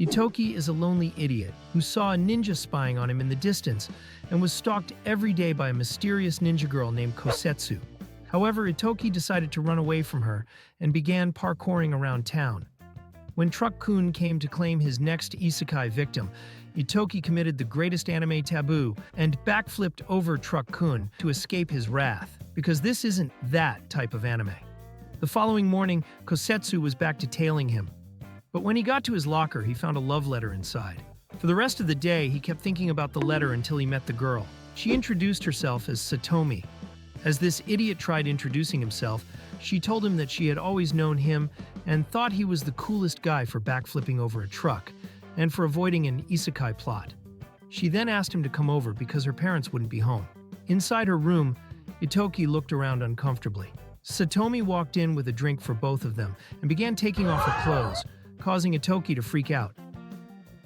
Itoki is a lonely idiot who saw a ninja spying on him in the distance and was stalked every day by a mysterious ninja girl named Kosetsu. However, Itoki decided to run away from her and began parkouring around town. When Truck-kun came to claim his next isekai victim, Itoki committed the greatest anime taboo and backflipped over Truck-kun to escape his wrath, because this isn't that type of anime. The following morning, Kosetsu was back to tailing him. But when he got to his locker, he found a love letter inside. For the rest of the day, he kept thinking about the letter until he met the girl. She introduced herself as Satomi. As this idiot tried introducing himself, she told him that she had always known him and thought he was the coolest guy for backflipping over a truck and for avoiding an isekai plot. She then asked him to come over because her parents wouldn't be home. Inside her room, Itoki looked around uncomfortably. Satomi walked in with a drink for both of them and began taking off her clothes, causing Itoki to freak out.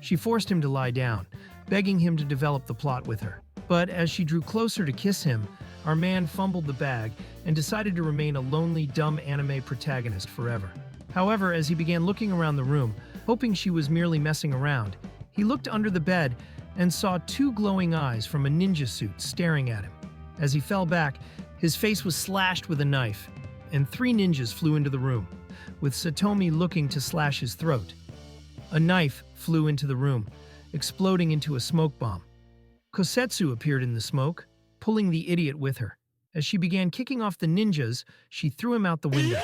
She forced him to lie down, begging him to develop the plot with her. But as she drew closer to kiss him, our man fumbled the bag and decided to remain a lonely, dumb anime protagonist forever. However, as he began looking around the room, hoping she was merely messing around, he looked under the bed and saw two glowing eyes from a ninja suit staring at him. As he fell back, his face was slashed with a knife, and three ninjas flew into the room, with Satomi looking to slash his throat. A knife flew into the room, exploding into a smoke bomb. Kosetsu appeared in the smoke, pulling the idiot with her. As she began kicking off the ninjas, she threw him out the window.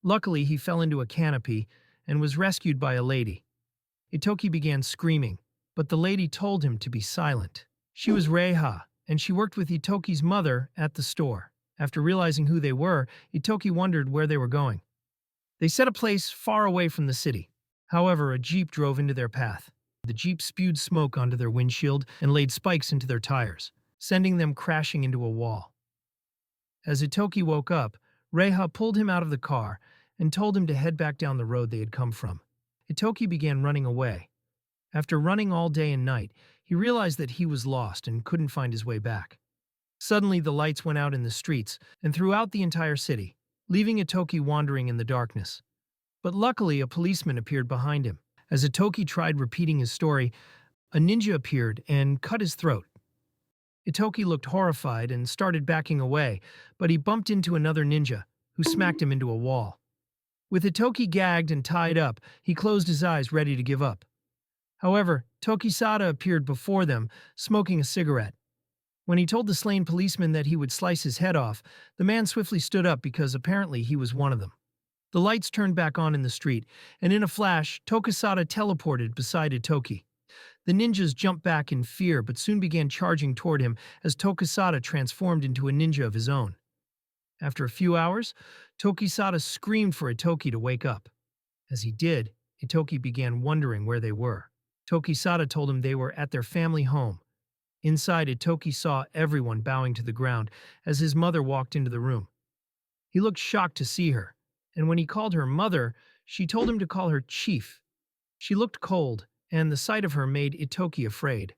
Luckily, he fell into a canopy and was rescued by a lady. Itoki began screaming, but the lady told him to be silent. She was Reiha, and she worked with Itoki's mother at the store. After realizing who they were, Itoki wondered where they were going. They set a place far away from the city. However, a jeep drove into their path. The jeep spewed smoke onto their windshield and laid spikes into their tires, sending them crashing into a wall. As Itoki woke up, Reiha pulled him out of the car and told him to head back down the road they had come from. Itoki began running away. After running all day and night, he realized that he was lost and couldn't find his way back. Suddenly, the lights went out in the streets and throughout the entire city, leaving Itoki wandering in the darkness. But luckily, a policeman appeared behind him. As Itoki tried repeating his story, a ninja appeared and cut his throat. Itoki looked horrified and started backing away, but he bumped into another ninja, who smacked him into a wall. With Itoki gagged and tied up, he closed his eyes, ready to give up. However, Tokisada appeared before them, smoking a cigarette. When he told the slain policeman that he would slice his head off, the man swiftly stood up because apparently he was one of them. The lights turned back on in the street, and in a flash, Tokisada teleported beside Itoki. The ninjas jumped back in fear but soon began charging toward him as Tokisada transformed into a ninja of his own. After a few hours, Tokisada screamed for Itoki to wake up. As he did, Itoki began wondering where they were. Tokisada told him they were at their family home. Inside, Itoki saw everyone bowing to the ground as his mother walked into the room. He looked shocked to see her, and when he called her mother, she told him to call her Chief. She looked cold, and the sight of her made Itoki afraid.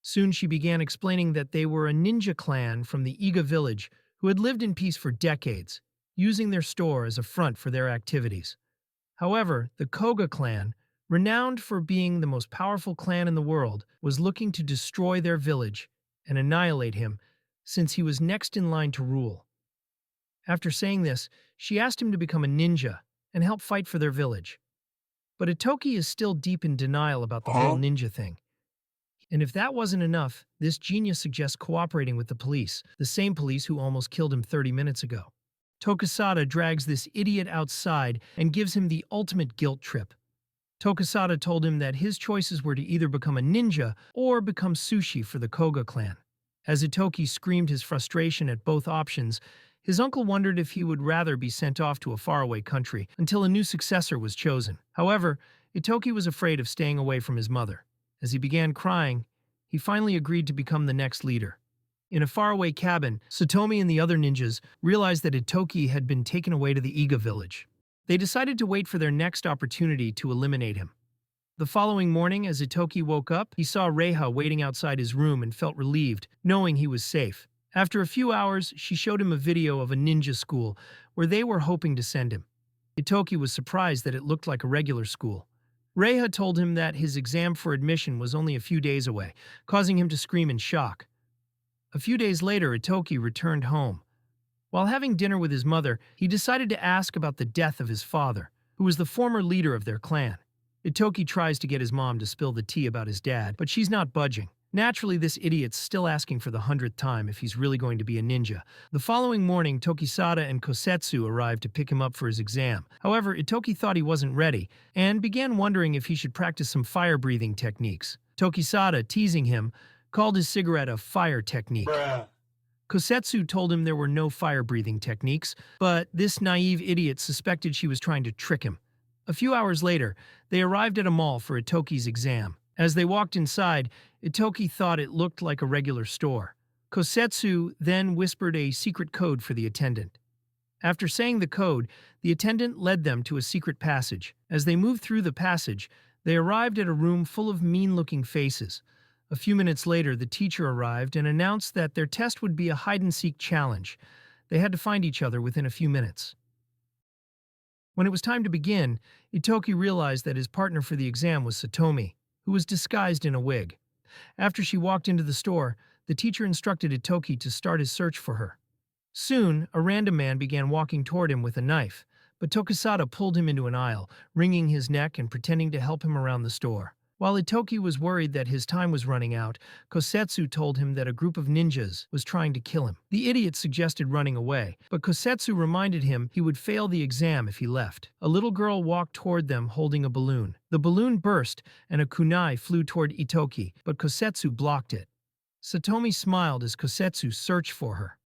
Soon she began explaining that they were a ninja clan from the Iga village who had lived in peace for decades, using their store as a front for their activities. However, the Koga clan, renowned for being the most powerful clan in the world, was looking to destroy their village and annihilate him, since he was next in line to rule. After saying this, she asked him to become a ninja and help fight for their village. But Itoki is still deep in denial about the whole ninja thing. And if that wasn't enough, this genius suggests cooperating with the police, the same police who almost killed him 30 minutes ago. Tokisada drags this idiot outside and gives him the ultimate guilt trip. Tokisada told him that his choices were to either become a ninja or become sushi for the Koga clan. As Itoki screamed his frustration at both options, his uncle wondered if he would rather be sent off to a faraway country until a new successor was chosen. However, Itoki was afraid of staying away from his mother. As he began crying, he finally agreed to become the next leader. In a faraway cabin, Satomi and the other ninjas realized that Itoki had been taken away to the Iga village. They decided to wait for their next opportunity to eliminate him. The following morning, as Itoki woke up, he saw Reiha waiting outside his room and felt relieved, knowing he was safe. After a few hours, she showed him a video of a ninja school where they were hoping to send him. Itoki was surprised that it looked like a regular school. Reiha told him that his exam for admission was only a few days away, causing him to scream in shock. A few days later, Itoki returned home. While having dinner with his mother, he decided to ask about the death of his father, who was the former leader of their clan. Itoki tries to get his mom to spill the tea about his dad, but she's not budging. Naturally, this idiot's still asking for the 100th time if he's really going to be a ninja. The following morning, Tokisada and Kosetsu arrived to pick him up for his exam. However, Itoki thought he wasn't ready, and began wondering if he should practice some fire-breathing techniques. Tokisada, teasing him, called his cigarette a fire technique. Kosetsu told him there were no fire-breathing techniques, but this naive idiot suspected she was trying to trick him. A few hours later, they arrived at a mall for Itoki's exam. As they walked inside, Itoki thought it looked like a regular store. Kosetsu then whispered a secret code for the attendant. After saying the code, the attendant led them to a secret passage. As they moved through the passage, they arrived at a room full of mean-looking faces. A few minutes later, the teacher arrived and announced that their test would be a hide-and-seek challenge. They had to find each other within a few minutes. When it was time to begin, Itoki realized that his partner for the exam was Satomi, who was disguised in a wig. After she walked into the store, the teacher instructed Itoki to start his search for her. Soon, a random man began walking toward him with a knife, but Tokisada pulled him into an aisle, wringing his neck and pretending to help him around the store. While Itoki was worried that his time was running out, Kosetsu told him that a group of ninjas was trying to kill him. The idiot suggested running away, but Kosetsu reminded him he would fail the exam if he left. A little girl walked toward them holding a balloon. The balloon burst, and a kunai flew toward Itoki, but Kosetsu blocked it. Satomi smiled as Kosetsu searched for her.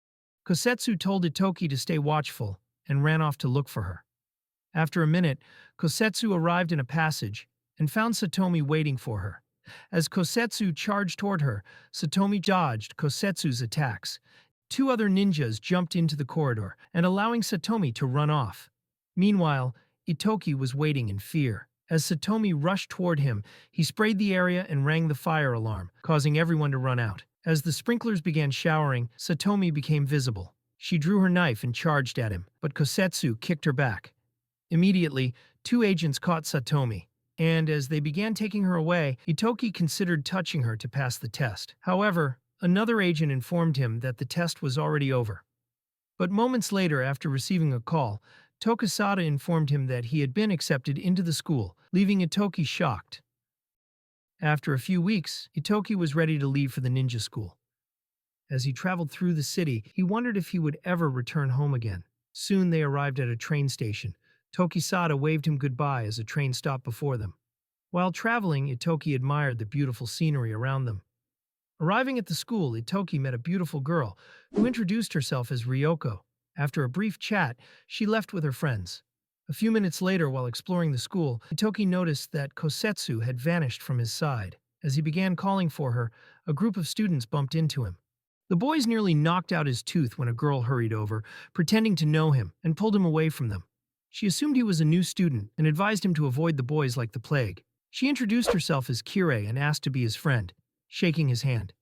Kosetsu told Itoki to stay watchful, and ran off to look for her. After a minute, Kosetsu arrived in a passage, and found Satomi waiting for her. As Kosetsu charged toward her, Satomi dodged Kosetsu's attacks. Two other ninjas jumped into the corridor, and allowing Satomi to run off. Meanwhile, Itoki was waiting in fear. As Satomi rushed toward him, he sprayed the area and rang the fire alarm, causing everyone to run out. As the sprinklers began showering, Satomi became visible. She drew her knife and charged at him, but Kosetsu kicked her back. Immediately, two agents caught Satomi, and as they began taking her away, Itoki considered touching her to pass the test. However, another agent informed him that the test was already over. But moments later, after receiving a call, Tokisada informed him that he had been accepted into the school, leaving Itoki shocked. After a few weeks, Itoki was ready to leave for the ninja school. As he traveled through the city, he wondered if he would ever return home again. Soon they arrived at a train station. Tokisada waved him goodbye as a train stopped before them. While traveling, Itoki admired the beautiful scenery around them. Arriving at the school, Itoki met a beautiful girl who introduced herself as Ryoko. After a brief chat, she left with her friends. A few minutes later, while exploring the school, Itoki noticed that Kosetsu had vanished from his side. As he began calling for her, a group of students bumped into him. The boys nearly knocked out his tooth when a girl hurried over, pretending to know him, and pulled him away from them. She assumed he was a new student and advised him to avoid the boys like the plague. She introduced herself as Kirei and asked to be his friend, shaking his hand.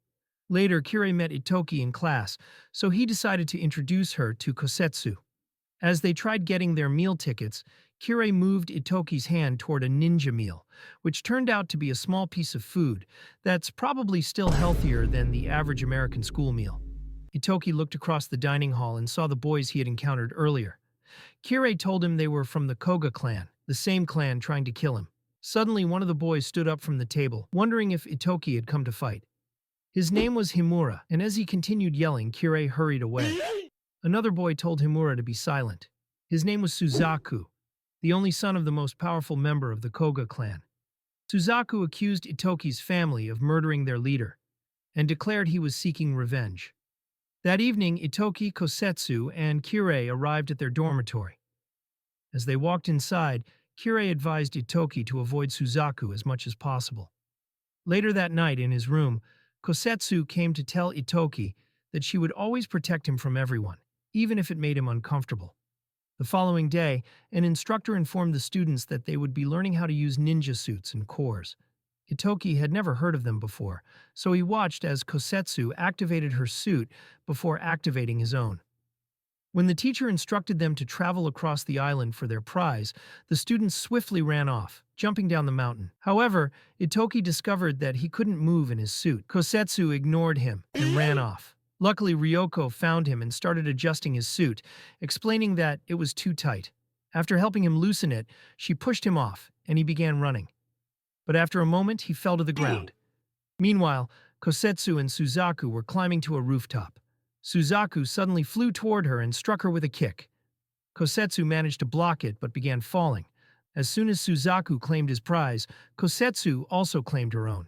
Later, Kirei met Itoki in class, so he decided to introduce her to Kosetsu. As they tried getting their meal tickets, Kirei moved Itoki's hand toward a ninja meal, which turned out to be a small piece of food that's probably still healthier than the average American school meal. Itoki looked across the dining hall and saw the boys he had encountered earlier. Kirei told him they were from the Koga clan, the same clan trying to kill him. Suddenly, one of the boys stood up from the table, wondering if Itoki had come to fight. His name was Himura, and as he continued yelling, Kirei hurried away. Another boy told Himura to be silent. His name was Suzaku, the only son of the most powerful member of the Koga clan. Suzaku accused Itoki's family of murdering their leader, and declared he was seeking revenge. That evening, Itoki, Kosetsu, and Kirei arrived at their dormitory. As they walked inside, Kirei advised Itoki to avoid Suzaku as much as possible. Later that night, in his room, Kosetsu came to tell Itoki that she would always protect him from everyone, even if it made him uncomfortable. The following day, an instructor informed the students that they would be learning how to use ninja suits and cores. Itoki had never heard of them before, so he watched as Kosetsu activated her suit before activating his own. When the teacher instructed them to travel across the island for their prize, the students swiftly ran off, jumping down the mountain. However, Itoki discovered that he couldn't move in his suit. Kosetsu ignored him and ran off. Luckily, Ryoko found him and started adjusting his suit, explaining that it was too tight. After helping him loosen it, she pushed him off, and he began running. But after a moment, he fell to the ground. Meanwhile, Kosetsu and Suzaku were climbing to a rooftop. Suzaku suddenly flew toward her and struck her with a kick. Kosetsu managed to block it but began falling. As soon as Suzaku claimed his prize, Kosetsu also claimed her own.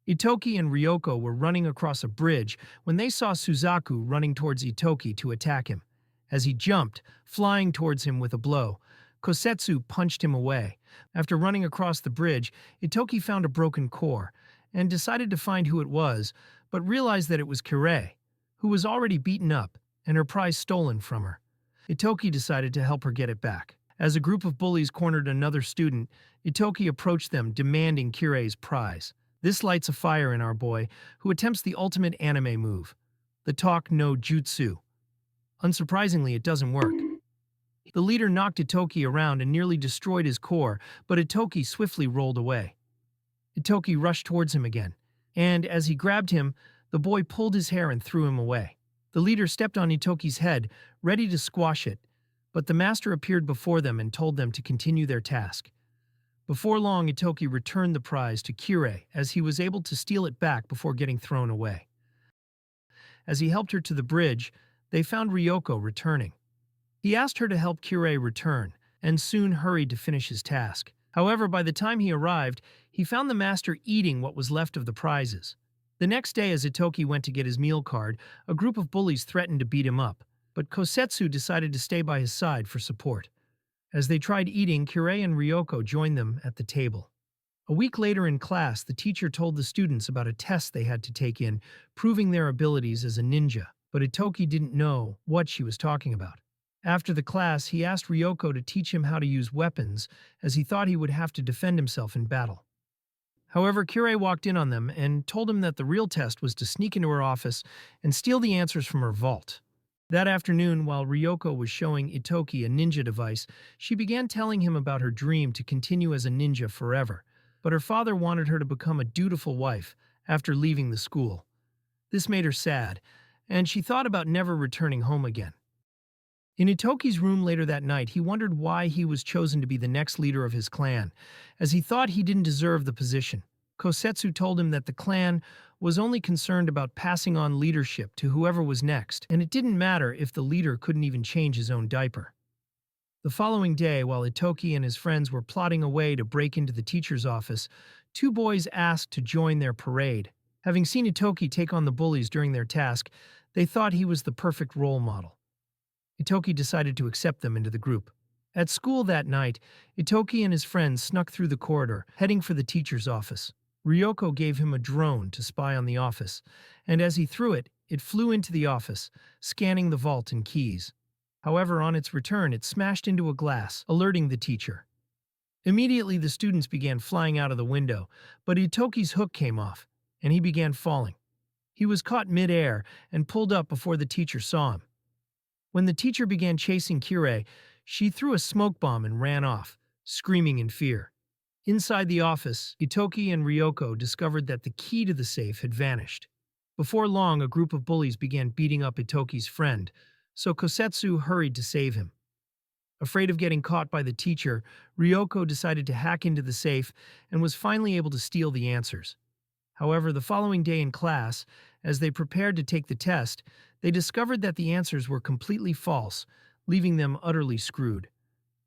Itoki and Ryoko were running across a bridge when they saw Suzaku running towards Itoki to attack him. As he jumped, flying towards him with a blow, Kosetsu punched him away. After running across the bridge, Itoki found a broken core and decided to find who it was, but realized that it was Kirei, who was already beaten up and her prize stolen from her. Itoki decided to help her get it back. As a group of bullies cornered another student, Itoki approached them demanding Kirei's prize. This lights a fire in our boy, who attempts the ultimate anime move, the Talk no Jutsu. Unsurprisingly, it doesn't work. The leader knocked Itoki around and nearly destroyed his core, but Itoki swiftly rolled away. Itoki rushed towards him again, and as he grabbed him, the boy pulled his hair and threw him away. The leader stepped on Itoki's head, ready to squash it, but the master appeared before them and told them to continue their task. Before long, Itoki returned the prize to Kirei as he was able to steal it back before getting thrown away. As he helped her to the bridge, they found Ryoko returning. He asked her to help Kirei return, and soon hurried to finish his task. However, by the time he arrived, he found the master eating what was left of the prizes. The next day, as Itoki went to get his meal card, a group of bullies threatened to beat him up, but Kosetsu decided to stay by his side for support. As they tried eating, Kirei and Ryoko joined them at the table. A week later in class, the teacher told the students about a test they had to take in, proving their abilities as a ninja, but Itoki didn't know what she was talking about. After the class, he asked Ryoko to teach him how to use weapons, as he thought he would have to defend himself in battle. However, Kirei walked in on them and told him that the real test was to sneak into her office and steal the answers from her vault. That afternoon, while Ryoko was showing Itoki a ninja device, she began telling him about her dream to continue as a ninja forever, but her father wanted her to become a dutiful wife after leaving the school. This made her sad, and she thought about never returning home again. In Itoki's room later that night, he wondered why he was chosen to be the next leader of his clan, as he thought he didn't deserve the position. Kosetsu told him that the clan was only concerned about passing on leadership to whoever was next, and it didn't matter if the leader couldn't even change his own diaper. The following day, while Itoki and his friends were plotting a way to break into the teacher's office, two boys asked to join their parade. Having seen Itoki take on the bullies during their task, they thought he was the perfect role model. Itoki decided to accept them into the group. At school that night, Itoki and his friends snuck through the corridor, heading for the teacher's office. Ryoko gave him a drone to spy on the office, and as he threw it, it flew into the office, scanning the vault and keys. However, on its return, it smashed into a glass, alerting the teacher. Immediately, the students began flying out of the window, but Itoki's hook came off, and he began falling. He was caught mid-air and pulled up before the teacher saw him. When the teacher began chasing Kirei, she threw a smoke bomb and ran off, screaming in fear. Inside the office, Itoki and Ryoko discovered that the key to the safe had vanished. Before long, a group of bullies began beating up Itoki's friend, so Kosetsu hurried to save him. Afraid of getting caught by the teacher, Ryoko decided to hack into the safe and was finally able to steal the answers. However, the following day in class, as they prepared to take the test, they discovered that the answers were completely false, leaving them utterly screwed.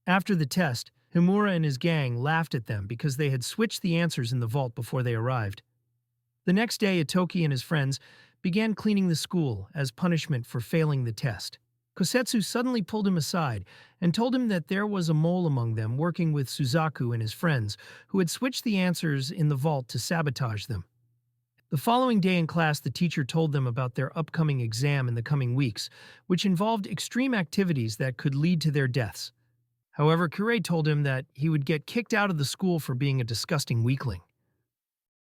After the test, Himura and his gang laughed at them because they had switched the answers in the vault before they arrived. The next day, Itoki and his friends began cleaning the school as punishment for failing the test. Kosetsu suddenly pulled him aside and told him that there was a mole among them working with Suzaku and his friends, who had switched the answers in the vault to sabotage them. The following day in class, the teacher told them about their upcoming exam in the coming weeks, which involved extreme activities that could lead to their deaths. However, Kirei told him that he would get kicked out of the school for being a disgusting weakling.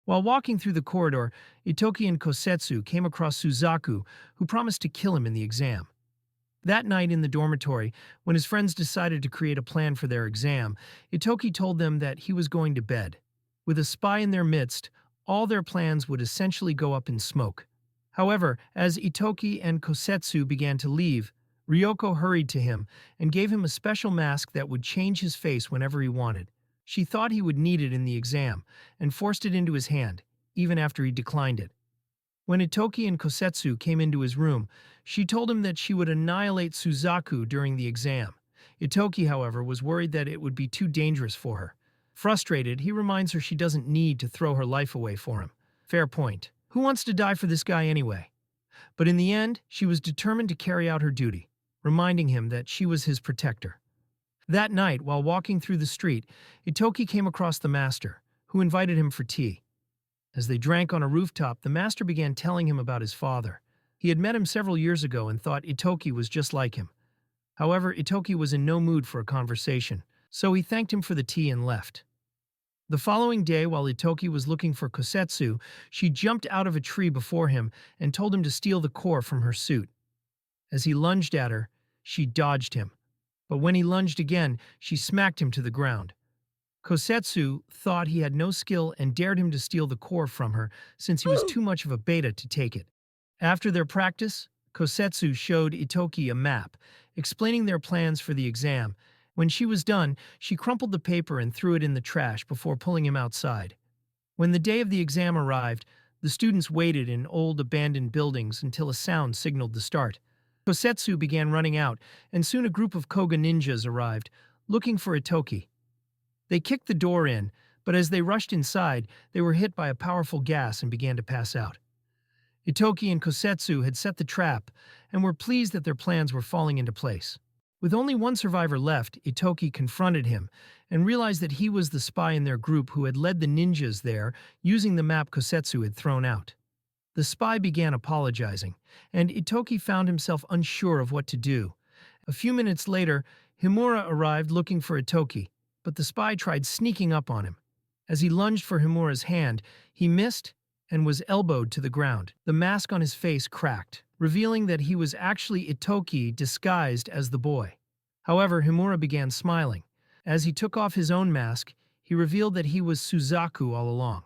While walking through the corridor, Itoki and Kosetsu came across Suzaku, who promised to kill him in the exam. That night in the dormitory, when his friends decided to create a plan for their exam, Itoki told them that he was going to bed. With a spy in their midst, all their plans would essentially go up in smoke. However, as Itoki and Kosetsu began to leave, Ryoko hurried to him and gave him a special mask that would change his face whenever he wanted. She thought he would need it in the exam and forced it into his hand, even after he declined it. When Itoki and Kosetsu came into his room, she told him that she would annihilate Suzaku during the exam. Itoki, however, was worried that it would be too dangerous for her. Frustrated, he reminds her she doesn't need to throw her life away for him. Fair point. Who wants to die for this guy anyway? But in the end, she was determined to carry out her duty, reminding him that she was his protector. That night, while walking through the street, Itoki came across the master, who invited him for tea. As they drank on a rooftop, the master began telling him about his father. He had met him several years ago and thought Itoki was just like him. However, Itoki was in no mood for a conversation, so he thanked him for the tea and left. The following day, while Itoki was looking for Kosetsu, she jumped out of a tree before him and told him to steal the core from her suit. As he lunged at her, she dodged him. But when he lunged again, she smacked him to the ground. Kosetsu thought he had no skill and dared him to steal the core from her since he was too much of a beta to take it. After their practice, Kosetsu showed Itoki a map, explaining their plans for the exam. When she was done, she crumpled the paper and threw it in the trash before pulling him outside. When the day of the exam arrived, the students waited in old abandoned buildings until a sound signaled the start. Kosetsu began running out, and soon a group of Koga ninjas arrived, looking for Itoki. They kicked the door in, but as they rushed inside, they were hit by a powerful gas and began to pass out. Itoki and Kosetsu had set the trap and were pleased that their plans were falling into place. With only one survivor left, Itoki confronted him and realized that he was the spy in their group who had led the ninjas there using the map Kosetsu had thrown out. The spy began apologizing, and Itoki found himself unsure of what to do. A few minutes later, Himura arrived looking for Itoki, but the spy tried sneaking up on him. As he lunged for Himura's hand, he missed and was elbowed to the ground. The mask on his face cracked, revealing that he was actually Itoki disguised as the boy. However, Himura began smiling. As he took off his own mask, he revealed that he was Suzaku all along.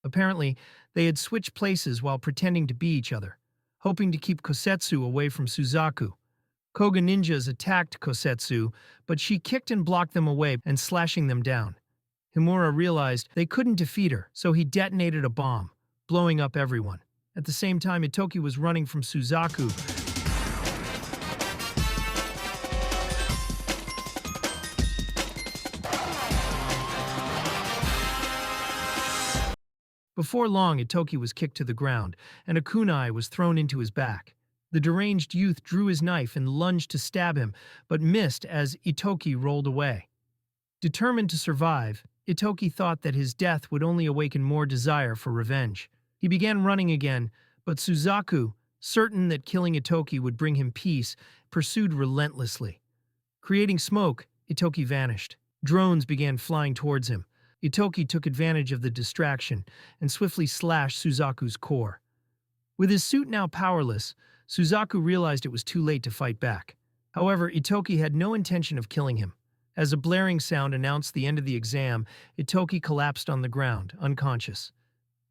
Apparently, they had switched places while pretending to be each other, hoping to keep Kosetsu away from Suzaku. Koga ninjas attacked Kosetsu, but she kicked and blocked them away and slashing them down. Himura realized they couldn't defeat her, so he detonated a bomb, blowing up everyone. At the same time, Itoki was running from Suzaku. Before long, Itoki was kicked to the ground, and a kunai was thrown into his back. The deranged youth drew his knife and lunged to stab him, but missed as Itoki rolled away. Determined to survive, Itoki thought that his death would only awaken more desire for revenge. He began running again, but Suzaku, certain that killing Itoki would bring him peace, pursued relentlessly. Creating smoke, Itoki vanished. Drones began flying towards him. Itoki took advantage of the distraction and swiftly slashed Suzaku's core. With his suit now powerless, Suzaku realized it was too late to fight back. However, Itoki had no intention of killing him. As a blaring sound announced the end of the exam, Itoki collapsed on the ground, unconscious.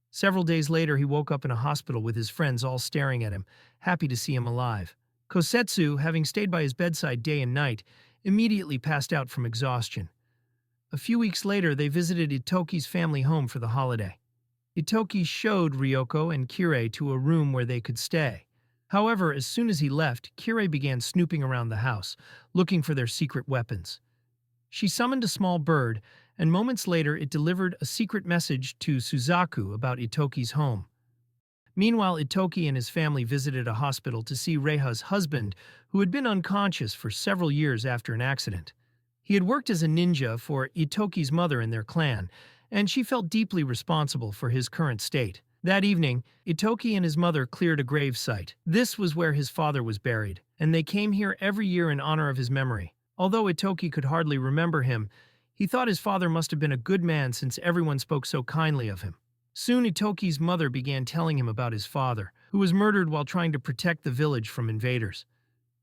Several days later, he woke up in a hospital with his friends all staring at him, happy to see him alive. Kosetsu, having stayed by his bedside day and night, immediately passed out from exhaustion. A few weeks later, they visited Itoki's family home for the holiday. Itoki showed Ryoko and Kirei to a room where they could stay. However, as soon as he left, Kirei began snooping around the house, looking for their secret weapons. She summoned a small bird, and moments later it delivered a secret message to Suzaku about Itoki's home. Meanwhile, Itoki and his family visited a hospital to see Reiha's husband, who had been unconscious for several years after an accident. He had worked as a ninja for Itoki's mother in their clan, and she felt deeply responsible for his current state. That evening, Itoki and his mother cleared a grave site. This was where his father was buried, and they came here every year in honor of his memory. Although Itoki could hardly remember him, he thought his father must have been a good man since everyone spoke so kindly of him. Soon Itoki's mother began telling him about his father, who was murdered while trying to protect the village from invaders.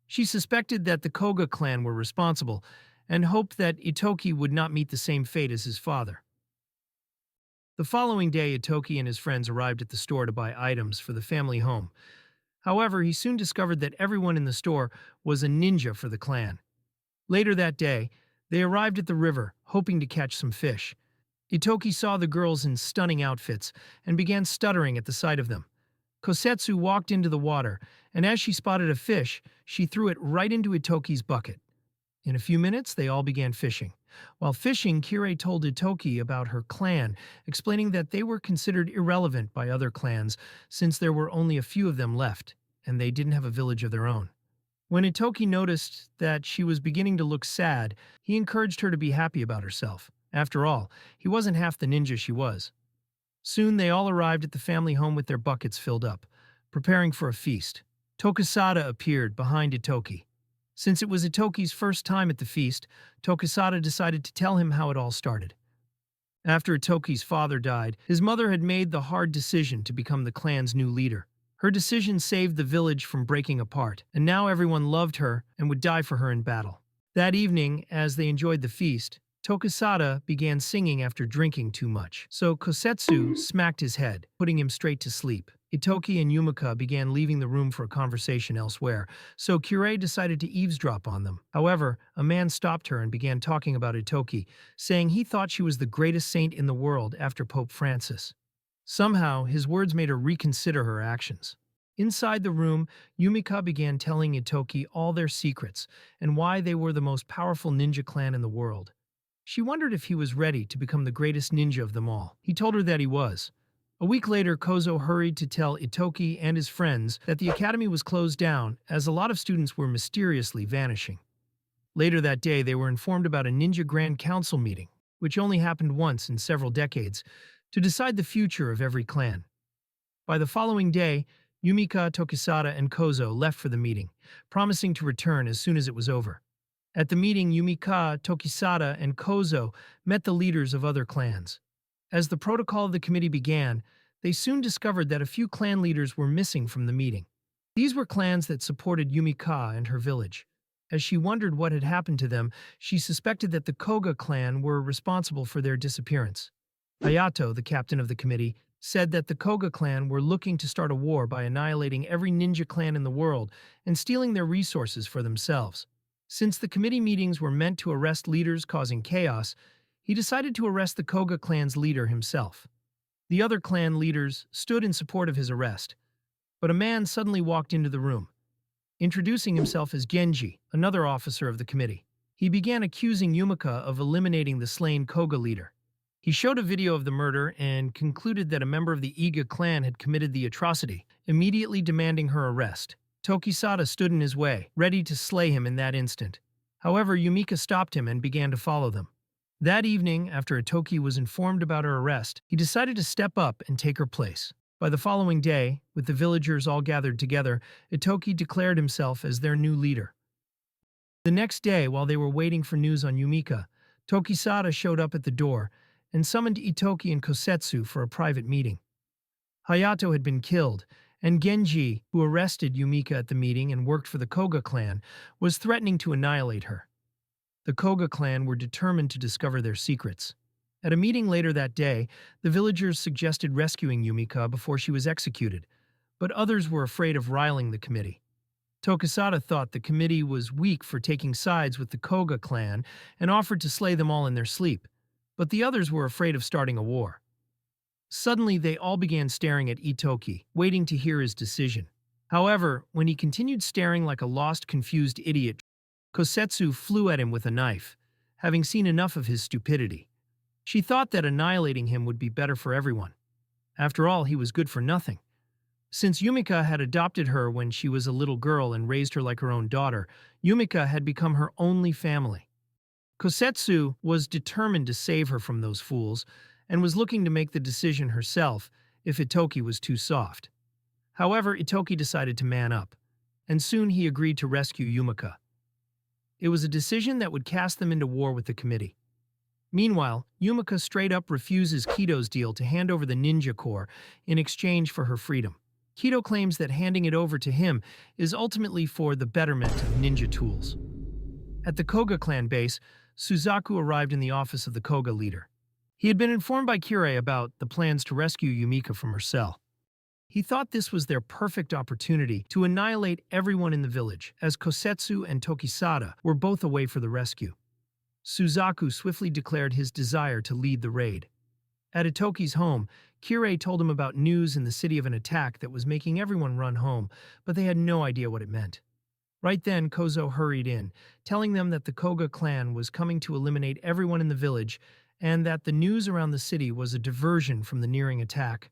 She suspected that the Koga clan were responsible and hoped that Itoki would not meet the same fate as his father. The following day, Itoki and his friends arrived at the store to buy items for the family home. However, he soon discovered that everyone in the store was a ninja for the clan. Later that day, they arrived at the river, hoping to catch some fish. Itoki saw the girls in stunning outfits and began stuttering at the sight of them. Kosetsu walked into the water, and as she spotted a fish, she threw it right into Itoki's bucket. In a few minutes, they all began fishing. While fishing, Kirei told Itoki about her clan, explaining that they were considered irrelevant by other clans since there were only a few of them left, and they didn't have a village of their own. When Itoki noticed that she was beginning to look sad, he encouraged her to be happy about herself. After all, he wasn't half the ninja she was. Soon they all arrived at the family home with their buckets filled up, preparing for a feast. Tokisada appeared behind Itoki. Since it was Itoki's first time at the feast, Tokisada decided to tell him how it all started. After Itoki's father died, his mother had made the hard decision to become the clan's new leader. Her decision saved the village from breaking apart, and now everyone loved her and would die for her in battle. That evening, as they enjoyed the feast, Tokisada began singing after drinking too much, so Kosetsu smacked his head, putting him straight to sleep. Itoki and Yumika began leaving the room for a conversation elsewhere, so Kirei decided to eavesdrop on them. However, a man stopped her and began talking about Itoki, saying he thought she was the greatest saint in the world after Pope Francis. Somehow, his words made her reconsider her actions. Inside the room, Yumika began telling Itoki all their secrets and why they were the most powerful ninja clan in the world. She wondered if he was ready to become the greatest ninja of them all. He told her that he was. A week later, Kozo hurried to tell Itoki and his friends that the academy was closed down as a lot of students were mysteriously vanishing. Later that day, they were informed about a ninja grand council meeting, which only happened once in several decades, to decide the future of every clan. By the following day, Yumika, Tokisada, and Kozo left for the meeting, promising to return as soon as it was over. At the meeting, Yumika, Tokisada, and Kozo met the leaders of other clans. As the protocol of the committee began, they soon discovered that a few clan leaders were missing from the meeting. These were clans that supported Yumika and her village. As she wondered what had happened to them, she suspected that the Koga clan were responsible for their disappearance. Hayato, the captain of the committee, said that the Koga clan were looking to start a war by annihilating every ninja clan in the world and stealing their resources for themselves. Since the committee meetings were meant to arrest leaders causing chaos, he decided to arrest the Koga clan's leader himself. The other clan leaders stood in support of his arrest, but a man suddenly walked into the room, introducing himself as Genji, another officer of the committee. He began accusing Yumika of eliminating the slain Koga leader. He showed a video of the murder and concluded that a member of the Iga clan had committed the atrocity, immediately demanding her arrest. Tokisada stood in his way, ready to slay him in that instant. However, Yumika stopped him and began to follow them. That evening, after Itoki was informed about her arrest, he decided to step up and take her place. By the following day, with the villagers all gathered together, Itoki declared himself as their new leader. The next day, while they were waiting for news on Yumika, Tokisada showed up at the door and summoned Itoki and Kosetsu for a private meeting. Hayato had been killed, and Genji, who arrested Yumika at the meeting and worked for the Koga clan, was threatening to annihilate her. The Koga clan were determined to discover their secrets. At a meeting later that day, the villagers suggested rescuing Yumika before she was executed, but others were afraid of riling the committee. Tokisada thought the committee was weak for taking sides with the Koga clan and offered to slay them all in their sleep, but the others were afraid of starting a war. Suddenly, they all began staring at Itoki, waiting to hear his decision. However, when he continued staring like a lost, confused idiot, Kosetsu flew at him with a knife, having seen enough of his stupidity. She thought that annihilating him would be better for everyone. After all, he was good for nothing. Since Yumika had adopted her when she was a little girl and raised her like her own daughter, Yumika had become her only family. Kosetsu was determined to save her from those fools, and was looking to make the decision herself if Itoki was too soft. However, Itoki decided to man up, and soon he agreed to rescue Yumika. It was a decision that would cast them into war with the committee. Meanwhile, Yumika straight up refuses Kito's deal to hand over the ninja corps in exchange for her freedom. Kido claims that handing it over to him is ultimately for the betterment of ninja tools. At the Koga clan base, Suzaku arrived in the office of the Koga leader. He had been informed by Kirei about the plans to rescue Yumika from her cell. He thought this was their perfect opportunity to annihilate everyone in the village, as Kosetsu and Tokisada were both away for the rescue. Suzaku swiftly declared his desire to lead the raid. At Itoki's home, Kirei told him about news in the city of an attack that was making everyone run home, but they had no idea what it meant. Right then, Kozo hurried in, telling them that the Koga clan was coming to eliminate everyone in the village and that the news around the city was a diversion from the nearing attack.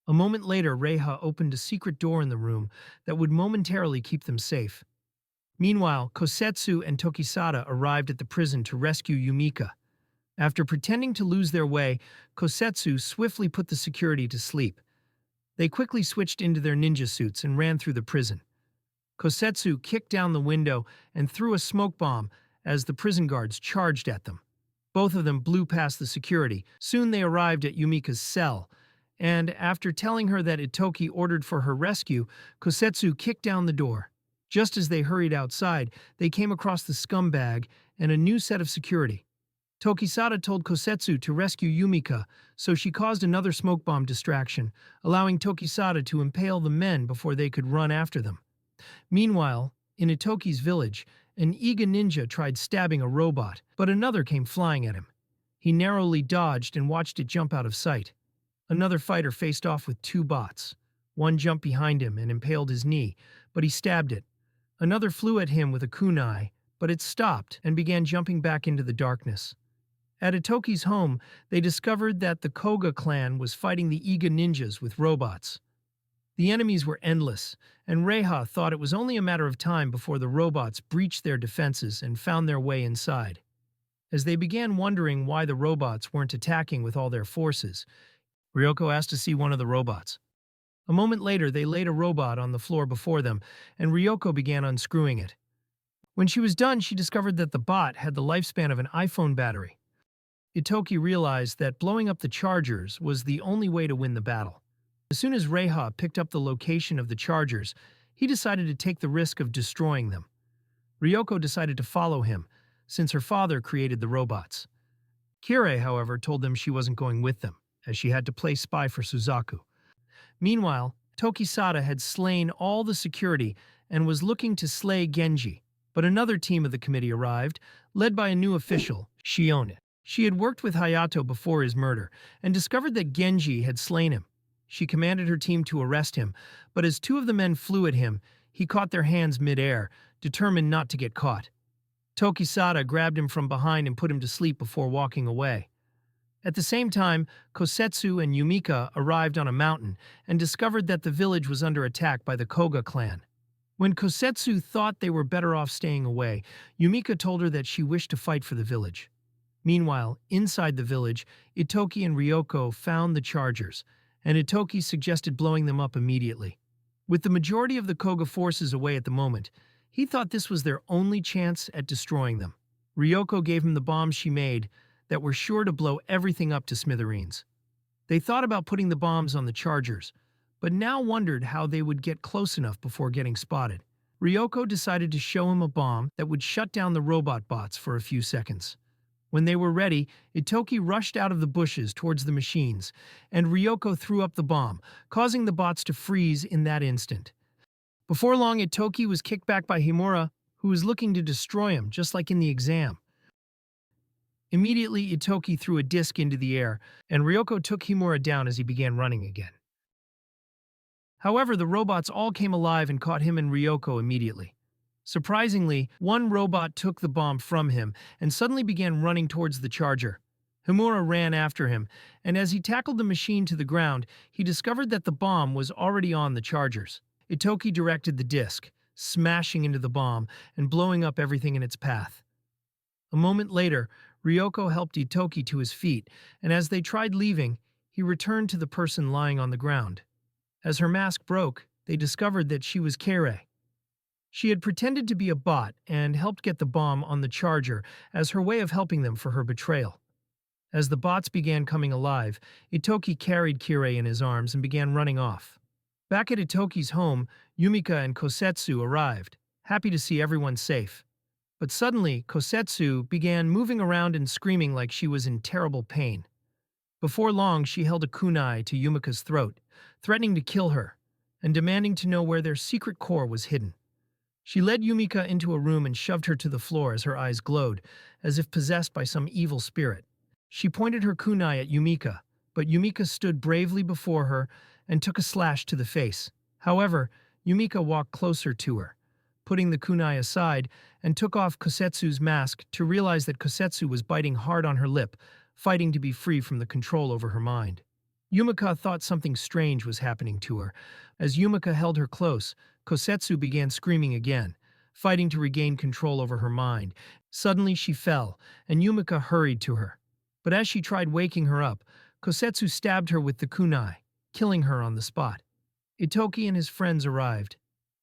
A moment later, Reiha opened a secret door in the room that would momentarily keep them safe. Meanwhile, Kosetsu and Tokisada arrived at the prison to rescue Yumika. After pretending to lose their way, Kosetsu swiftly put the security to sleep. They quickly switched into their ninja suits and ran through the prison. Kosetsu kicked down the window and threw a smoke bomb as the prison guards charged at them. Both of them blew past the security. Soon they arrived at Yumika's cell, and after telling her that Itoki ordered for her rescue, Kosetsu kicked down the door. Just as they hurried outside, they came across the scumbag and a new set of security. Tokisada told Kosetsu to rescue Yumika, so she caused another smoke bomb distraction, allowing Tokisada to impale the men before they could run after them. Meanwhile, in Itoki's village, an Iga ninja tried stabbing a robot, but another came flying at him. He narrowly dodged and watched it jump out of sight. Another fighter faced off with two bots. One jumped behind him and impaled his knee, but he stabbed it. Another flew at him with a kunai, but it stopped and began jumping back into the darkness. At Itoki's home, they discovered that the Koga clan was fighting the Iga ninjas with robots. The enemies were endless, and Reiha thought it was only a matter of time before the robots breached their defenses and found their way inside. As they began wondering why the robots weren't attacking with all their forces, Ryoko asked to see one of the robots. A moment later, they laid a robot on the floor before them, and Ryoko began unscrewing it. When she was done, she discovered that the bot had the lifespan of an iPhone battery. Itoki realized that blowing up the chargers was the only way to win the battle. As soon as Reiha picked up the location of the chargers, he decided to take the risk of destroying them. Ryoko decided to follow him, since her father created the robots. Kirei, however, told them she wasn't going with them, as she had to play spy for Suzaku. Meanwhile, Tokisada had slain all the security and was looking to slay Genji, but another team of the committee arrived, led by a new official, Shione. She had worked with Hayato before his murder and discovered that Genji had slain him. She commanded her team to arrest him, but as two of the men flew at him, he caught their hands mid-air, determined not to get caught. Tokisada grabbed him from behind and put him to sleep before walking away. At the same time, Kosetsu and Yumika arrived on a mountain and discovered that the village was under attack by the Koga clan. When Kosetsu thought they were better off staying away, Yumika told her that she wished to fight for the village. Meanwhile, inside the village, Itoki and Ryoko found the chargers, and Itoki suggested blowing them up immediately. With the majority of the Koga forces away at the moment, he thought this was their only chance at destroying them. Ryoko gave him the bombs she made that were sure to blow everything up to smithereens. They thought about putting the bombs on the chargers, but now wondered how they would get close enough before getting spotted. Ryoko decided to show him a bomb that would shut down the robot bots for a few seconds. When they were ready, Itoki rushed out of the bushes towards the machines, and Ryoko threw up the bomb, causing the bots to freeze in that instant. Before long, Itoki was kicked back by Himura, who was looking to destroy him, just like in the exam. Immediately, Itoki threw a disc into the air, and Ryoko took Himura down as he began running again. However, the robots all came alive and caught him and Ryoko immediately. Surprisingly, one robot took the bomb from him and suddenly began running towards the charger. Himura ran after him, and as he tackled the machine to the ground, he discovered that the bomb was already on the chargers. Itoki directed the disc, smashing into the bomb and blowing up everything in its path. A moment later, Ryoko helped Itoki to his feet, and as they tried leaving, he returned to the person lying on the ground. As her mask broke, they discovered that she was Kirei. She had pretended to be a bot and helped get the bomb on the charger as her way of helping them for her betrayal. As the bots began coming alive, Itoki carried Kirei in his arms and began running off. Back at Itoki's home, Yumika and Kosetsu arrived, happy to see everyone safe. But suddenly, Kosetsu began moving around and screaming like she was in terrible pain. Before long, she held a kunai to Yumika's throat, threatening to kill her, and demanding to know where their secret core was hidden. She led Yumika into a room and shoved her to the floor as her eyes glowed, as if possessed by some evil spirit. She pointed her kunai at Yumika, but Yumika stood bravely before her and took a slash to the face. However, Yumika walked closer to her, putting the kunai aside, and took off Kosetsu's mask to realize that Kosetsu was biting hard on her lip, fighting to be free from the control over her mind. Yumika thought something strange was happening to her. As Yumika held her close, Kosetsu began screaming again, fighting to regain control over her mind. Suddenly she fell, and Yumika hurried to her. But as she tried waking her up, Kosetsu stabbed her with the kunai, killing her on the spot. Itoki and his friends arrived,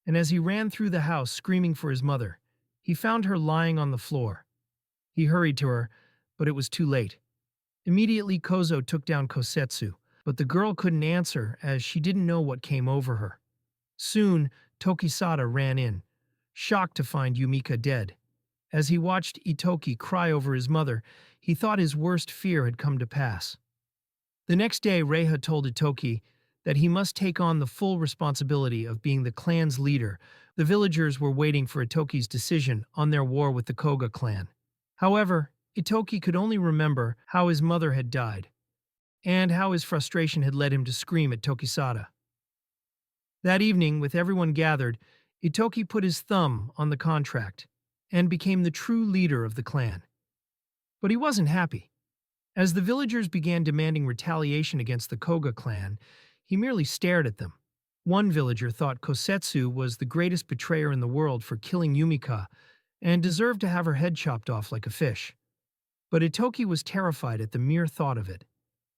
and as he ran through the house screaming for his mother, he found her lying on the floor. He hurried to her, but it was too late. Immediately Kozo took down Kosetsu, but the girl couldn't answer as she didn't know what came over her. Soon, Tokisada ran in, shocked to find Yumika dead. As he watched Itoki cry over his mother, he thought his worst fear had come to pass. The next day, Reiha told Itoki that he must take on the full responsibility of being the clan's leader. The villagers were waiting for Itoki's decision on their war with the Koga clan. However, Itoki could only remember how his mother had died, and how his frustration had led him to scream at Tokisada. That evening, with everyone gathered, Itoki put his thumb on the contract and became the true leader of the clan. But he wasn't happy. As the villagers began demanding retaliation against the Koga clan, he merely stared at them. One villager thought Kosetsu was the greatest betrayer in the world for killing Yumika and deserved to have her head chopped off like a fish. But Itoki was terrified at the mere thought of it.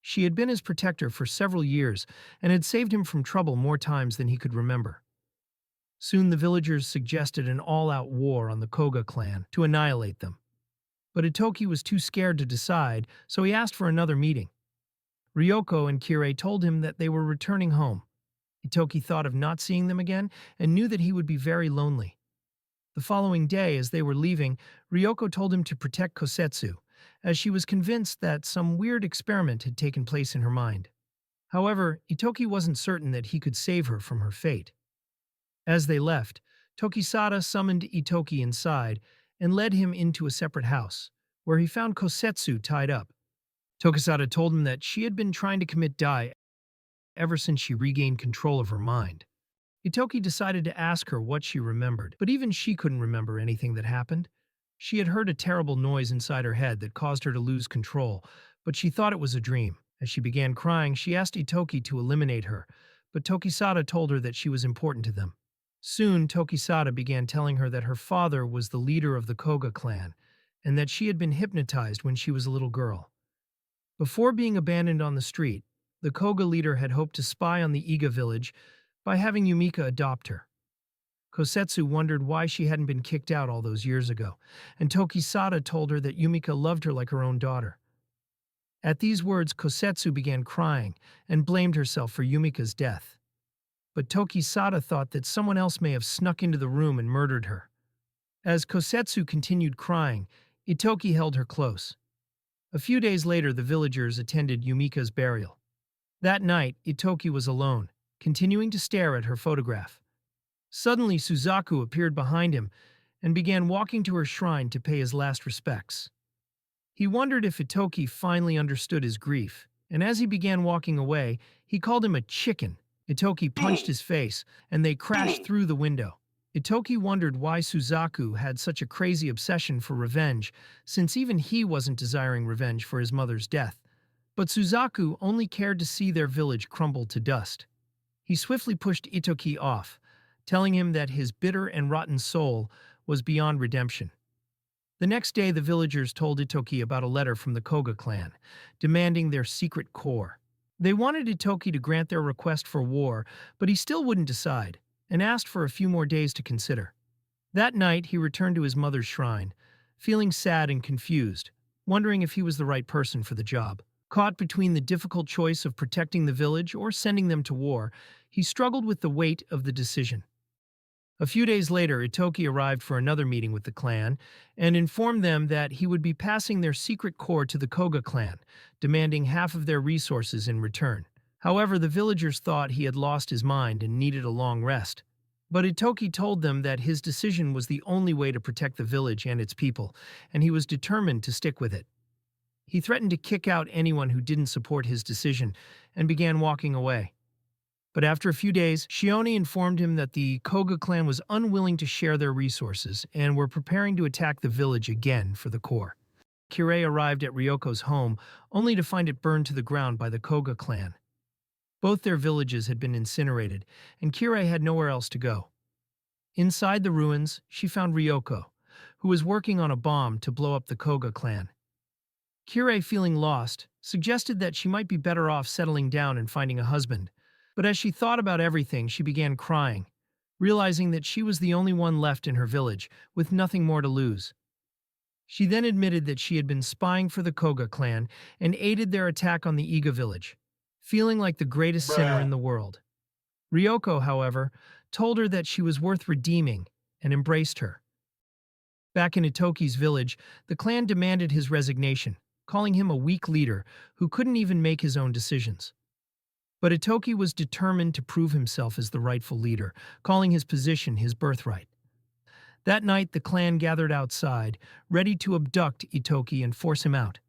She had been his protector for several years and had saved him from trouble more times than he could remember. Soon the villagers suggested an all-out war on the Koga clan to annihilate them. But Itoki was too scared to decide, so he asked for another meeting. Ryoko and Kirei told him that they were returning home. Itoki thought of not seeing them again and knew that he would be very lonely. The following day, as they were leaving, Ryoko told him to protect Kosetsu, as she was convinced that some weird experiment had taken place in her mind. However, Itoki wasn't certain that he could save her from her fate. As they left, Tokisada summoned Itoki inside and led him into a separate house, where he found Kosetsu tied up. Tokisada told him that she had been trying to commit dai ever since she regained control of her mind. Itoki decided to ask her what she remembered, but even she couldn't remember anything that happened. She had heard a terrible noise inside her head that caused her to lose control, but she thought it was a dream. As she began crying, she asked Itoki to eliminate her, but Tokisada told her that she was important to them. Soon, Tokisada began telling her that her father was the leader of the Koga clan, and that she had been hypnotized when she was a little girl. Before being abandoned on the street, the Koga leader had hoped to spy on the Iga village by having Yumika adopt her. Kosetsu wondered why she hadn't been kicked out all those years ago, and Tokisada told her that Yumika loved her like her own daughter. At these words, Kosetsu began crying and blamed herself for Yumika's death. But Tokisada thought that someone else may have snuck into the room and murdered her. As Kosetsu continued crying, Itoki held her close. A few days later, the villagers attended Yumika's burial. That night, Itoki was alone, continuing to stare at her photograph. Suddenly, Suzaku appeared behind him and began walking to her shrine to pay his last respects. He wondered if Itoki finally understood his grief, and as he began walking away, he called him a chicken. Itoki punched his face, and they crashed through the window. Itoki wondered why Suzaku had such a crazy obsession for revenge, since even he wasn't desiring revenge for his mother's death. But Suzaku only cared to see their village crumble to dust. He swiftly pushed Itoki off, telling him that his bitter and rotten soul was beyond redemption. The next day, the villagers told Itoki about a letter from the Koga clan, demanding their secret core. They wanted Itoki to grant their request for war, but he still wouldn't decide, and asked for a few more days to consider. That night, he returned to his mother's shrine, feeling sad and confused, wondering if he was the right person for the job. Caught between the difficult choice of protecting the village or sending them to war, he struggled with the weight of the decision. A few days later, Itoki arrived for another meeting with the clan and informed them that he would be passing their secret core to the Koga clan, demanding half of their resources in return. However, the villagers thought he had lost his mind and needed a long rest. But Itoki told them that his decision was the only way to protect the village and its people, and he was determined to stick with it. He threatened to kick out anyone who didn't support his decision and began walking away. But after a few days, Shioni informed him that the Koga clan was unwilling to share their resources and were preparing to attack the village again for the core. Kirei arrived at Ryoko's home only to find it burned to the ground by the Koga clan. Both their villages had been incinerated, and Kirei had nowhere else to go. Inside the ruins, she found Ryoko, who was working on a bomb to blow up the Koga clan. Kirei, feeling lost, suggested that she might be better off settling down and finding a husband. But as she thought about everything, she began crying, realizing that she was the only one left in her village, with nothing more to lose. She then admitted that she had been spying for the Koga clan and aided their attack on the Iga village, feeling like the greatest sinner in the world. Ryoko, however, told her that she was worth redeeming and embraced her. Back in Itoki's village, the clan demanded his resignation, calling him a weak leader who couldn't even make his own decisions. But Itoki was determined to prove himself as the rightful leader, calling his position his birthright. That night, the clan gathered outside, ready to abduct Itoki and force him out.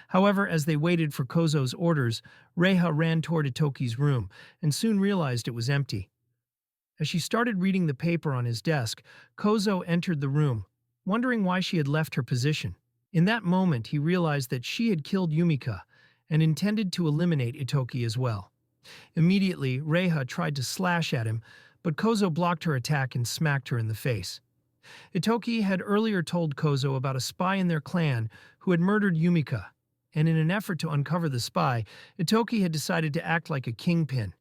However, as they waited for Kozo's orders, Reiha ran toward Itoki's room and soon realized it was empty. As she started reading the paper on his desk, Kozo entered the room, wondering why she had left her position. In that moment, he realized that she had killed Yumika and intended to eliminate Itoki as well. Immediately, Reiha tried to slash at him, but Kozo blocked her attack and smacked her in the face. Itoki had earlier told Kozo about a spy in their clan who had murdered Yumika, and in an effort to uncover the spy, Itoki had decided to act like a kingpin.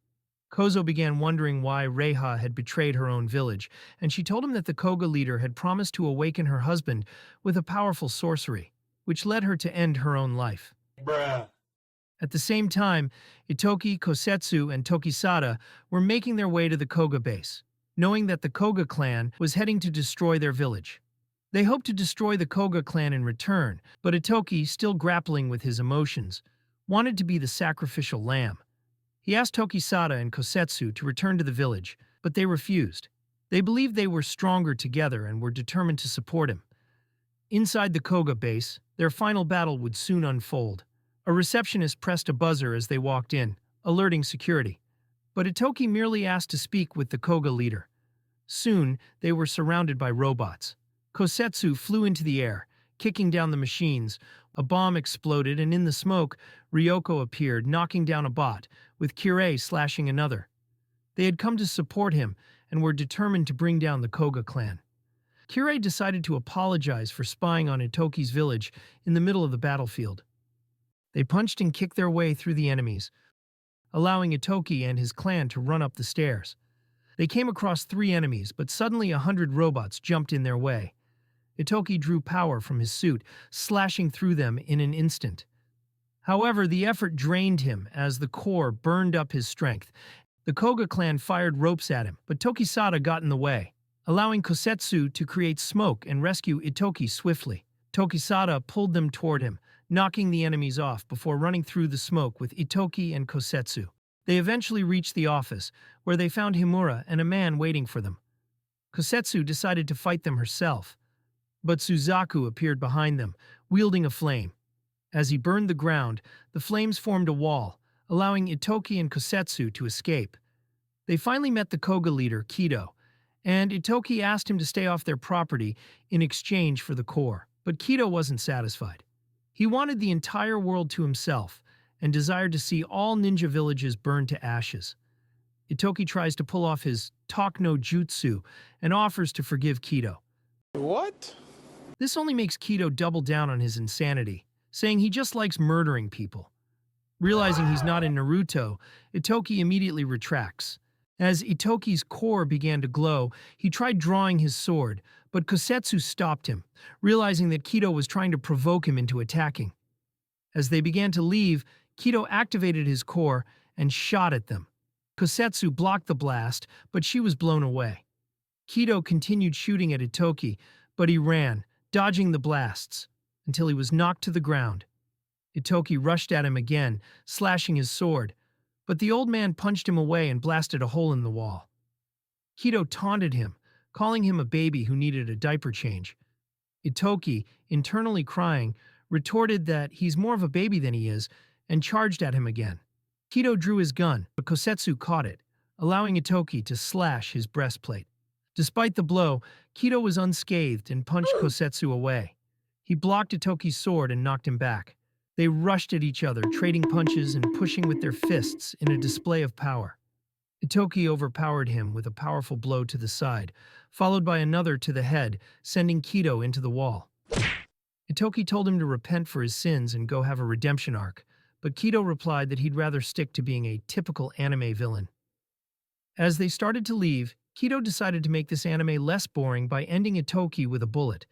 Kozo began wondering why Reiha had betrayed her own village, and she told him that the Koga leader had promised to awaken her husband with a powerful sorcery, which led her to end her own life. Bruh. At the same time, Itoki, Kosetsu, and Tokisada were making their way to the Koga base, knowing that the Koga clan was heading to destroy their village. They hoped to destroy the Koga clan in return, but Itoki, still grappling with his emotions, wanted to be the sacrificial lamb. He asked Tokisada and Kosetsu to return to the village, but they refused. They believed they were stronger together and were determined to support him. Inside the Koga base, their final battle would soon unfold. A receptionist pressed a buzzer as they walked in, alerting security. But Itoki merely asked to speak with the Koga leader. Soon, they were surrounded by robots. Kosetsu flew into the air, kicking down the machines. A bomb exploded, and in the smoke, Ryoko appeared, knocking down a bot, with Kirei slashing another. They had come to support him and were determined to bring down the Koga clan. Kirei decided to apologize for spying on Itoki's village in the middle of the battlefield. They punched and kicked their way through the enemies, allowing Itoki and his clan to run up the stairs. They came across 3 enemies, but suddenly 100 robots jumped in their way. Itoki drew power from his suit, slashing through them in an instant. However, the effort drained him as the core burned up his strength. The Koga clan fired ropes at him, but Tokisada got in the way, allowing Kosetsu to create smoke and rescue Itoki swiftly. Tokisada pulled them toward him, knocking the enemies off before running through the smoke with Itoki and Kosetsu. They eventually reached the office, where they found Himura and a man waiting for them. Kosetsu decided to fight them herself, but Suzaku appeared behind them, wielding a flame. As he burned the ground, the flames formed a wall, allowing Itoki and Kosetsu to escape. They finally met the Koga leader, Kido, and Itoki asked him to stay off their property in exchange for the core. But Kido wasn't satisfied. He wanted the entire world to himself and desired to see all ninja villages burned to ashes. Itoki tries to pull off his talk no jutsu and offers to forgive Kido. What? This only makes Kido double down on his insanity, saying he just likes murdering people. Realizing he's not in Naruto, Itoki immediately retracts. As Itoki's core began to glow, he tried drawing his sword, but Kosetsu stopped him, realizing that Kido was trying to provoke him into attacking. As they began to leave, Kido activated his core and shot at them. Kosetsu blocked the blast, but she was blown away. Kido continued shooting at Itoki, but he ran, dodging the blasts, until he was knocked to the ground. Itoki rushed at him again, slashing his sword, but the old man punched him away and blasted a hole in the wall. Kido taunted him, calling him a baby who needed a diaper change. Itoki, internally crying, retorted that he's more of a baby than he is and charged at him again. Kido drew his gun, but Kosetsu caught it, allowing Itoki to slash his breastplate. Despite the blow, Kido was unscathed and punched Kosetsu away. He blocked Itoki's sword and knocked him back. They rushed at each other, trading punches and pushing with their fists in a display of power. Itoki overpowered him with a powerful blow to the side, followed by another to the head, sending Kido into the wall. Itoki told him to repent for his sins and go have a redemption arc, but Kido replied that he'd rather stick to being a typical anime villain. As they started to leave, Kido decided to make this anime less boring by ending Itoki with a bullet,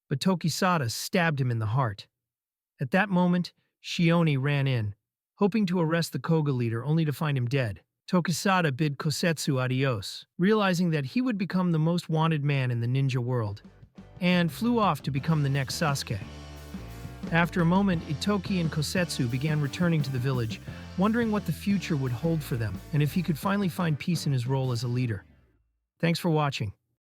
but Tokisada stabbed him in the heart. At that moment, Shioni ran in, hoping to arrest the Koga leader only to find him dead. Tokisada bid Kosetsu adios, realizing that he would become the most wanted man in the ninja world, and flew off to become the next Sasuke. After a moment, Itoki and Kosetsu began returning to the village, wondering what the future would hold for them and if he could finally find peace in his role as a leader. Thanks for watching.